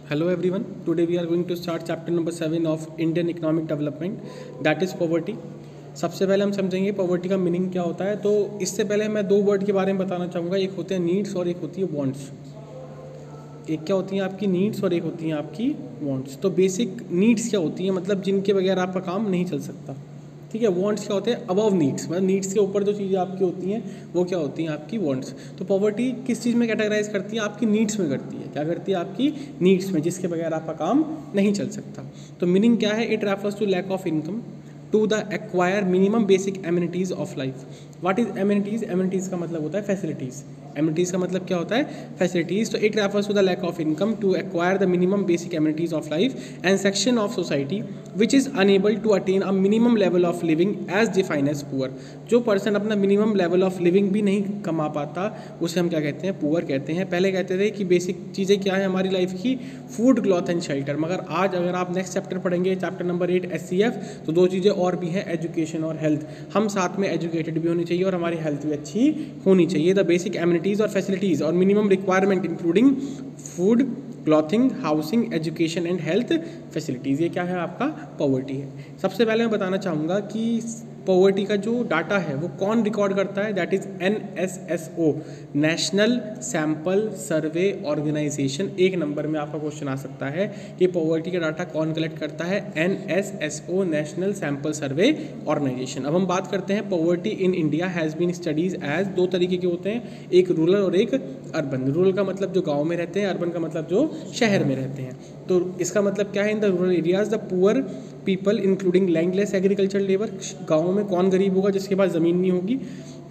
Hello everyone. Today we are going to start chapter number 7 of Indian economic development, that is poverty. सबसे पहले हम समझेंगे poverty का meaning क्या होता है। तो इससे पहले मैं दो वर्ड के बारे में बताना चाहूँगा। एक होते हैं नीड्स और एक होती है वांट्स। एक क्या होती हैं आपकी नीड्स और एक होती हैं आपकी वांट्स। तो बेसिक नीड्स क्या होती हैं, मतलब जिनके बगैर आपका काम नहीं चल सकता, ठीक है। वांट्स क्या होते हैं, अबव नीड्स, मतलब नीड्स के ऊपर जो चीज़ें आपकी होती हैं वो क्या होती हैं आपकी वांट्स। तो पॉवर्टी किस चीज़ में कैटेगराइज करती है, आपकी नीड्स में करती है। क्या करती है, आपकी नीड्स में, जिसके बगैर आपका काम नहीं चल सकता। तो मीनिंग क्या है, it refers to lack of income to the acquire minimum basic amenities of life. What is amenities, amenities का मतलब होता है फैसिलिटीज़। एमिनिटीज़ का मतलब क्या होता है, फैसिलिटीज़। तो it refers to the lack of income to acquire the minimum basic amenities of life and section of society which is unable to attain a minimum level of living as define as poor. जो person अपना minimum level of living भी नहीं कमा पाता उसे हम क्या कहते हैं, पुअर कहते हैं। पहले कहते थे कि बेसिक चीज़ें क्या है हमारी लाइफ की, फूड, क्लॉथ एंड शेल्टर। मगर आज अगर आप नेक्स्ट चैप्टर पढ़ेंगे, चैप्टर नंबर 8 SCF, तो दो चीज़ें और भी हैं, एजुकेशन और हेल्थ। हम साथ में एजुकेटेड भी होनी चाहिए और हमारी हेल्थ भी अच्छी होनी चाहिए। द बेसिक एमिनिटीज़ और फैसिलिटीज़ और minimum requirement including food, clothing, housing, education and health facilities, ये क्या है, आपका पॉवर्टी है। सबसे पहले मैं बताना चाहूँगा कि पॉवर्टी का जो डाटा है वो कौन रिकॉर्ड करता है, that is NSSO, national sample survey organisation. एक नंबर में आपका क्वेश्चन आ सकता है कि पॉवर्टी का डाटा कौन कलेक्ट करता है, NSSO, national sample survey organisation. अब हम बात करते हैं poverty in India has been studies as, दो तरीके के होते हैं, एक रूरल और एक अर्बन। रूरल का मतलब जो गाँव में रहते हैं, अर्बन का मतलब जो शहर में रहते हैं। तो इसका मतलब क्या है, in the rural areas the poor people including landless agriculture labour. गाँव में कौन गरीब होगा, जिसके पास ज़मीन नहीं होगी।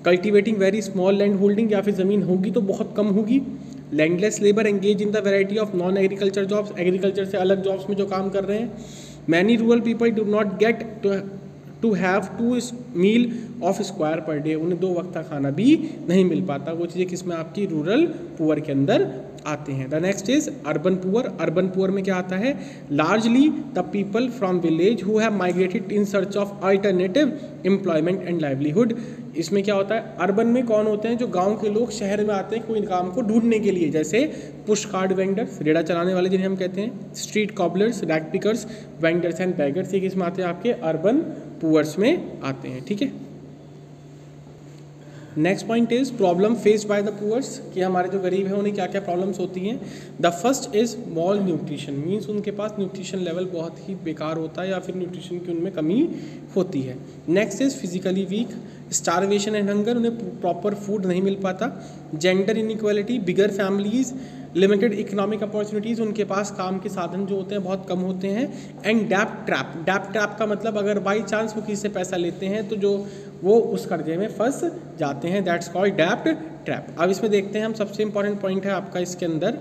Cultivating very small land holding, या फिर ज़मीन होगी तो बहुत कम होगी। Landless labour engage in the variety of non agriculture jobs, agriculture से अलग जॉब्स में जो काम कर रहे हैं। Many rural people do not get to have 2 meal of square per day, उन्हें 2 वक्त का खाना भी नहीं मिल पाता। वो चीज़ें किसमें, आपकी रूरल पुअर के अंदर आते हैं। The next is urban poor. Urban poor में क्या आता है, largely the people from village who have migrated in search of alternative employment and livelihood. इसमें क्या होता है, अर्बन में कौन होते हैं, जो गांव के लोग शहर में आते हैं कोई काम को ढूंढने के लिए, जैसे पुश कार्ड वेंडर्स, रेड़ा चलाने वाले जिन्हें हम कहते हैं, street cobblers, rag pickers, vendors and beggars. ये किसमें आते हैं, आपके अर्बन पुअर्स में आते हैं, ठीक है। Next point is problem faced by the poors, कि हमारे जो गरीब हैं उन्हें क्या क्या प्रॉब्लम्स होती हैं। The first is mall nutrition, means उनके पास न्यूट्रिशन लेवल बहुत ही बेकार होता है या फिर न्यूट्रिशन की उनमें कमी होती है। Next is physically weak, starvation and hunger, उन्हें प्रॉपर फूड नहीं मिल पाता। जेंडर इनइक्वालिटी, बिगर फैमिलीज, लिमिटेड इकोनॉमिक अपॉर्चुनिटीज़, उनके पास काम के साधन जो होते हैं बहुत कम होते हैं। एंड डेप्ट ट्रैप, डेप्ट ट्रैप का मतलब अगर बाई चांस वो किसी से पैसा लेते हैं तो जो वो उस कर्जे में फंस जाते हैं, दैट्स कॉल्ड डेप्ट ट्रैप। अब इसमें देखते हैं हम, सबसे इंपॉर्टेंट पॉइंट है आपका इसके अंदर,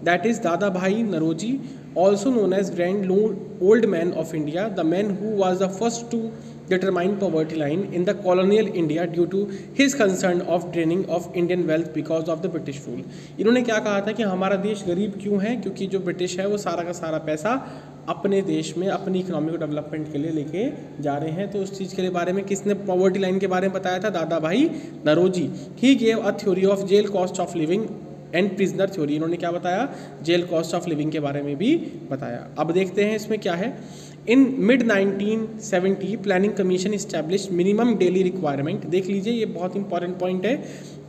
that is Dada Bhai Naoroji, also known as grand old man of India, the man who was the first to determine poverty line in the colonial India due to his concern of draining of Indian wealth because of the British rule। इन्होंने क्या कहा था कि हमारा देश गरीब क्यों है, क्योंकि जो ब्रिटिश है वो सारा का सारा पैसा अपने देश में अपनी इकोनॉमिक डेवलपमेंट के लिए लेके जा रहे हैं। तो उस चीज़ के लिए बारे में किसने पॉवर्टी लाइन के बारे में बताया था, Dada Bhai Naoroji. He gave a theory of jail cost of living and prisoner theory, इन्होंने क्या बताया, जेल कॉस्ट ऑफ लिविंग के बारे में भी बताया। अब देखते हैं इसमें क्या है। In mid 1970 planning commission establish minimum daily requirement. देख लीजिए, ये बहुत इंपॉर्टेंट पॉइंट है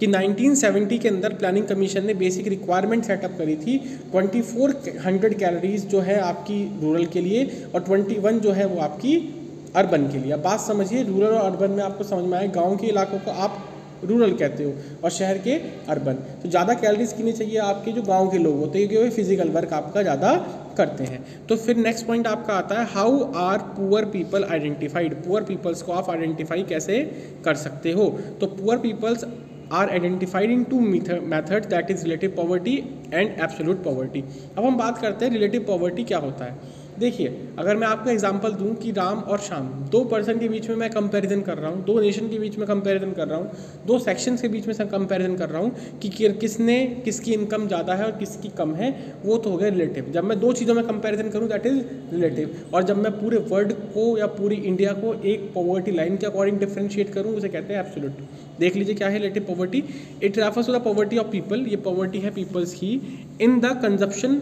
कि 1970 के अंदर प्लानिंग कमीशन ने बेसिक रिक्वायरमेंट सेटअप करी थी। 2400 कैलोरीज जो है आपकी रूरल के लिए और 21 जो है वो आपकी अर्बन के लिए। अब बात समझिए, रूरल और अर्बन में आपको समझ में आए, गाँव के इलाकों को आप रूरल कहते हो और शहर के अर्बन। तो ज़्यादा कैलोरीज कितनी चाहिए, आपके जो गांव के लोग होते हैं, क्योंकि वो फिजिकल वर्क आपका ज़्यादा करते हैं। तो फिर नेक्स्ट पॉइंट आपका आता है, how are poor people identified. Poor peoples को आप आइडेंटिफाई कैसे कर सकते हो। तो poor peoples are identified in 2 method, that is relative poverty and absolute poverty. अब हम बात करते हैं रिलेटिव पॉवर्टी क्या होता है। देखिए, अगर मैं आपको एग्जांपल दूं कि राम और श्याम, 2 पर्सन के बीच में मैं कंपैरिजन कर रहा हूं, 2 नेशन के बीच में कंपैरिजन कर रहा हूं, 2 सेक्शंस के बीच में कंपैरिजन कर रहा हूं कि किसने किसकी इनकम ज़्यादा है और किसकी कम है, वो तो हो गया रिलेटिव। जब मैं 2 चीज़ों में कंपैरिजन करूं दैट इज रिलेटिव, और जब मैं पूरे वर्ल्ड को या पूरी इंडिया को एक पॉवर्टी लाइन के अकॉर्डिंग डिफ्रेंशिएट करूँ उसे कहते हैं एब्सोल्यूट। देख लीजिए क्या है relative poverty. It refers to the poverty of people, ये पॉवर्टी है पीपल्स की, in the consumption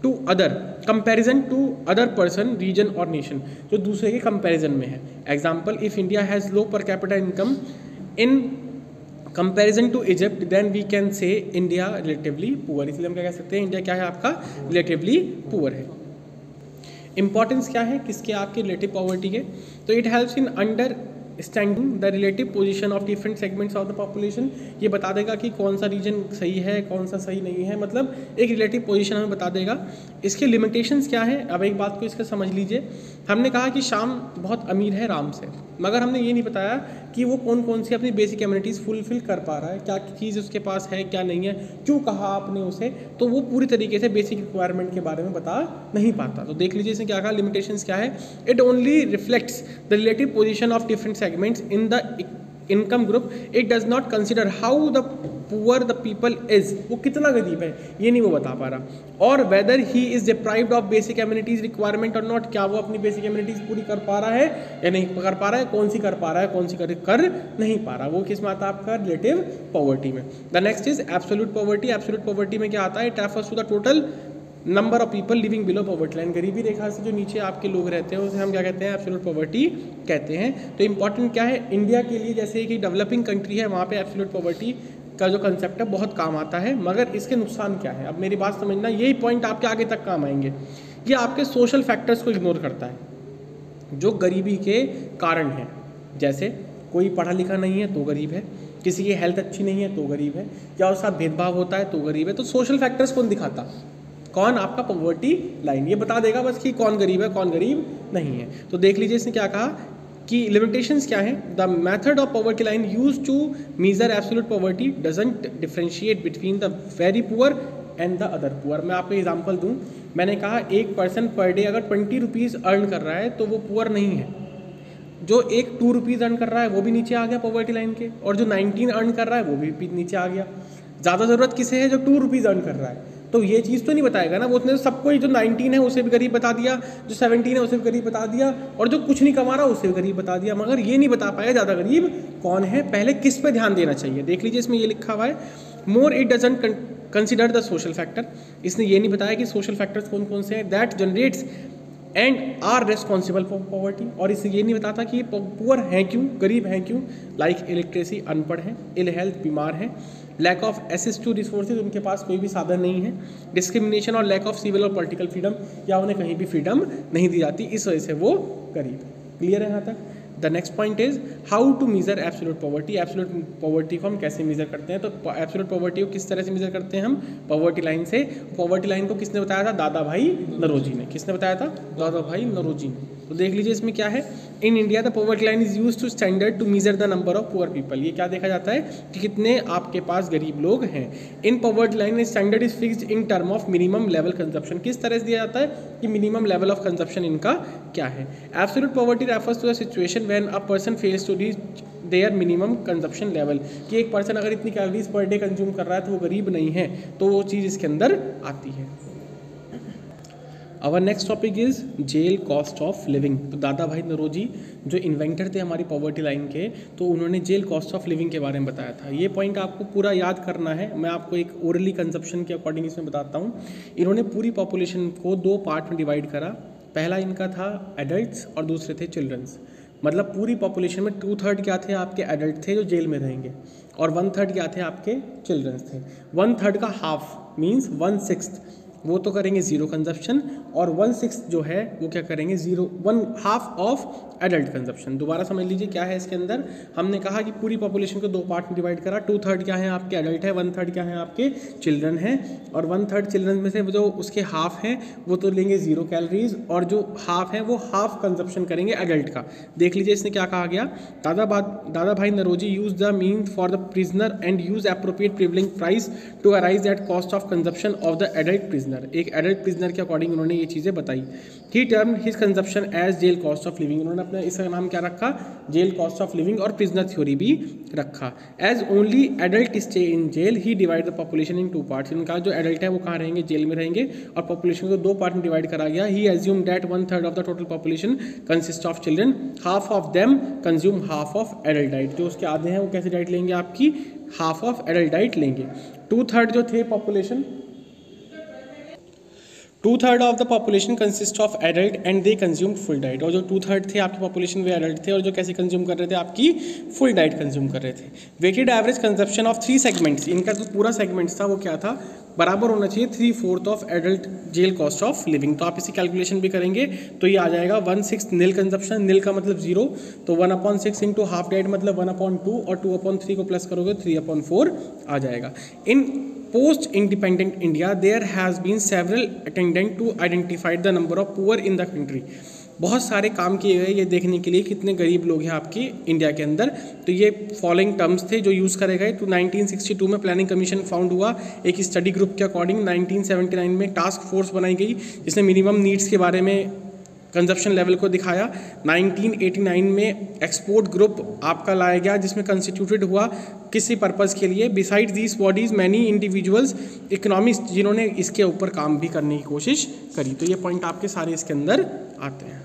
to other, comparison to other person, region और नेशन, जो दूसरे के कंपैरिजन में है। Example, if India has low per capita income in comparison to Egypt then we can say India relatively poor. इसलिए हम क्या कह सकते हैं, इंडिया क्या है आपका, रिलेटिवली पुअर है। इंपॉर्टेंस क्या है किसके, आपके रिलेटिव पॉवर्टी के, तो it helps in understanding the relative position of different segments of the population. ये बता देगा कि कौन सा रीजन सही है, कौन सा सही नहीं है, मतलब एक रिलेटिव पोजीशन हमें बता देगा। इसके लिमिटेशंस क्या है, अब एक बात को इसका समझ लीजिए। हमने कहा कि शाम बहुत अमीर है राम से, मगर हमने ये नहीं बताया कि वो कौन कौन सी अपनी बेसिक एमिनिटीज़ फुलफिल कर पा रहा है, क्या चीज़ उसके पास है क्या नहीं है, क्यों कहा आपने उसे, तो वो पूरी तरीके से बेसिक रिक्वायरमेंट के बारे में बता नहीं पाता। तो देख लीजिए इसमें क्या कहा, लिमिटेशंस क्या है, it only reflects the relative position of different segments in the income group, it does not consider how the poor the people is, वो कितना गरीब है ये नहीं वो बता पा रहा, और weather he is deprived of basic amenities requirement और नॉट, क्या वो अपनी बेसिक एमिनिटीज पूरी कर पा रहा है या नहीं कर पा रहा है, कौन सी कर पा रहा है कौन सी कर नहीं पा रहा, वो किस में आता है आपका रिलेटिव पॉवर्टी में। The next is absolute poverty. Absolute poverty में क्या आता है, it refers to the total number of people living below poverty line, गरीबी रेखा से जो नीचे आपके लोग रहते हैं उसे हम क्या कहते हैं, एब्सोल्यूट पॉवर्टी कहते हैं। तो इंपॉर्टेंट क्या है, इंडिया के लिए जैसे कि डेवलपिंग कंट्री है वहाँ पे एब्सोल्यूट पॉवर्टी का जो कंसेप्ट है बहुत काम आता है, मगर इसके नुकसान क्या है, अब मेरी बात समझना, यही पॉइंट आपके आगे तक काम आएंगे। ये आपके सोशल फैक्टर्स को इग्नोर करता है जो गरीबी के कारण हैं, जैसे कोई पढ़ा लिखा नहीं है तो गरीब है, किसी की हेल्थ अच्छी नहीं है तो गरीब है, या उसका भेदभाव होता है तो गरीब है। तो सोशल फैक्टर्स कौन दिखाता, कौन, आपका पॉवर्टी लाइन, ये बता देगा बस कि कौन गरीब है कौन गरीब नहीं है। तो देख लीजिए इसने क्या कहा कि लिमिटेशंस क्या है, the method of poverty line use to measure absolute poverty doesn't differentiate between the very poor and the other poor. मैं आपको एग्जांपल दूं, मैंने कहा एक पर्सन पर डे अगर 20 रुपीज़ अर्न कर रहा है तो वो पुअर नहीं है, जो एक 2 रुपीज़ अर्न कर रहा है वो भी नीचे आ गया पॉवर्टी लाइन के, और जो 19 अर्न कर रहा है वो भी नीचे आ गया। ज़्यादा ज़रूरत किसे है, जो 2 रुपीज़ अर्न कर रहा है, तो ये चीज़ तो नहीं बताएगा ना, वो उसने सबको ही, जो 19 है उसे भी गरीब बता दिया, जो 17 है उसे भी गरीब बता दिया, और जो कुछ नहीं कमा रहा उसे भी गरीब बता दिया, मगर ये नहीं बता पाया ज़्यादा गरीब कौन है, पहले किस पे ध्यान देना चाहिए। देख लीजिए इसमें ये लिखा हुआ है, more it doesn't consider the social factor, इसने ये नहीं बताया कि सोशल फैक्टर्स कौन कौन से हैं, that generates and are responsible for poverty, और इससे ये नहीं बताता कि ये पुअर हैं क्यों, गरीब हैं क्यों, लाइक इलिटरेसी, अनपढ़ है, इल हेल्थ, बीमार है, lack of access to resources, उनके पास कोई भी साधन नहीं है, डिस्क्रिमिनेशन और लैक ऑफ सिविल और पॉलिटिकल फ्रीडम, या उन्हें कहीं भी फ्रीडम नहीं दी जाती, इस वजह से वो गरीब है। क्लियर है यहाँ तक। The next point is how to measure absolute poverty. Absolute poverty को हम कैसे मेजर करते हैं, तो एब्सोल्यूट पॉवर्टी को किस तरह से मेजर करते हैं हम, पॉवर्टी लाइन से। पॉवर्टी लाइन को किसने बताया था, दादा भाई नौरोजी ने। किसने बताया था, दादा भाई नौरोजी ने। तो देख लीजिए इसमें क्या है, in India the poverty line is use to standard to measure the number of poor people. ये क्या देखा जाता है कि कितने आपके पास गरीब लोग हैं। In poverty line standard is fixed in term of minimum level consumption. किस तरह से दिया जाता है कि मिनिमम लेवल ऑफ कंजप्शन इनका क्या है। Absolute poverty refers to the situation when a person fails to reach their minimum consumption level, कि एक पर्सन अगर इतनी कैलोरीज पर डे कंज्यूम कर रहा है तो वो गरीब नहीं है, तो वो चीज़ इसके अंदर आती है। Our next topic is jail cost of living. तो दादा भाई नौरोजी जो इन्वेंटर थे हमारी पॉवर्टी लाइन के, तो उन्होंने जेल कॉस्ट ऑफ लिविंग के बारे में बताया था। ये पॉइंट आपको पूरा याद करना है, मैं आपको एक ओरली कंजप्शन के अकॉर्डिंग इसमें बताता हूँ। इन्होंने पूरी पॉपुलेशन को 2 पार्ट में डिवाइड करा। पहला इनका था एडल्ट्स और दूसरे थे चिल्ड्रंस। मतलब पूरी पॉपुलेशन में 2/3 क्या थे आपके एडल्ट थे जो जेल में रहेंगे, और 1/3 क्या थे आपके चिल्ड्रंस थे। 1/3 का हाफ मीन्स 1/6 वो तो करेंगे जीरो कंजप्शन, और 1/6 जो है वो क्या करेंगे, 1/2 ऑफ एडल्ट कंजप्शन। दोबारा समझ लीजिए क्या है इसके अंदर, हमने कहा कि पूरी पॉपुलेशन को 2 पार्ट में डिवाइड करा। 2/3 क्या है आपके एडल्ट है, 1/3 क्या है आपके चिल्ड्रन है, और 1/3 चिल्ड्रन में से जो उसके हाफ हैं वो तो लेंगे 0 कैलोरीज, और जो हाफ है वो हाफ कंजप्शन करेंगे एडल्ट का। देख लीजिए इसने क्या कहा गया, Dadabhai Naoroji use the mean for the prisoner and use appropriate prevailing price to arise that cost of consumption of the adult prisoner. एक एडल्ट प्रिजनर के अकॉर्डिंग उन्होंने ये चीज़ें बताई। He term his consumption as jail cost of living. उन्होंने अपना इसका नाम क्या रखा, जेल कॉस्ट ऑफ लिविंग, और प्रिजनर थ्योरी भी रखा। As only adult stay in jail he divide the population in 2 parts. इनका जो एडल्ट है वो कहाँ रहेंगे, जेल में रहेंगे, और पॉपुलेशन को 2 पार्ट में डिवाइड करा गया। He assume that 1/3 of the total population consist of children, half of them consume half of adult diet. जो उसके आधे हैं वो कैसे डाइट लेंगे, आपकी हाफ ऑफ एडल्ट डाइट लेंगे। 2/3 जो थे population 2/3 of the population consist of adult and they consume full diet. और जो 2/3 थे आपकी पॉपुलेशन वे एडल्ट थे और जो कैसे कंज्यूम कर रहे थे, आपकी फुल डाइट कंज्यूम कर रहे थे। Weighted average consumption of 3 segments, इनका जो पूरा सेगमेंट्स था वो क्या था, बराबर होना चाहिए 3/4 of adult jail cost of living. तो आप इसी कैलकुलेशन भी करेंगे तो ये आ जाएगा 1/6 नील कंजप्शन, नील का मतलब 0, तो 1/6 इंटू हाफ डाइट मतलब 1/2 और 2/3 को प्लस करोगे 3/4 आ जाएगा। इन post independent India there has been several attempts to identify the number of poor in the country। बहुत सारे काम किए गए ये देखने के लिए कितने गरीब लोग हैं आपकी इंडिया के अंदर। तो ये फॉलोइंग टर्म्स थे जो यूज़ करे गए। तो 1962 में प्लानिंग कमीशन फाउंड हुआ एक स्टडी ग्रुप के अकॉर्डिंग। 1979 में टास्क फोर्स बनाई गई जिसने मिनिमम नीड्स के बारे में कंजप्शन लेवल को दिखाया। 1989 में एक्सपोर्ट ग्रुप आपका लाया गया जिसमें कंस्टिट्यूटेड हुआ किसी पर्पज़ के लिए। Beside these bodies many individuals economist जिन्होंने इसके ऊपर काम भी करने की कोशिश करी। तो ये पॉइंट आपके सारे इसके अंदर आते हैं।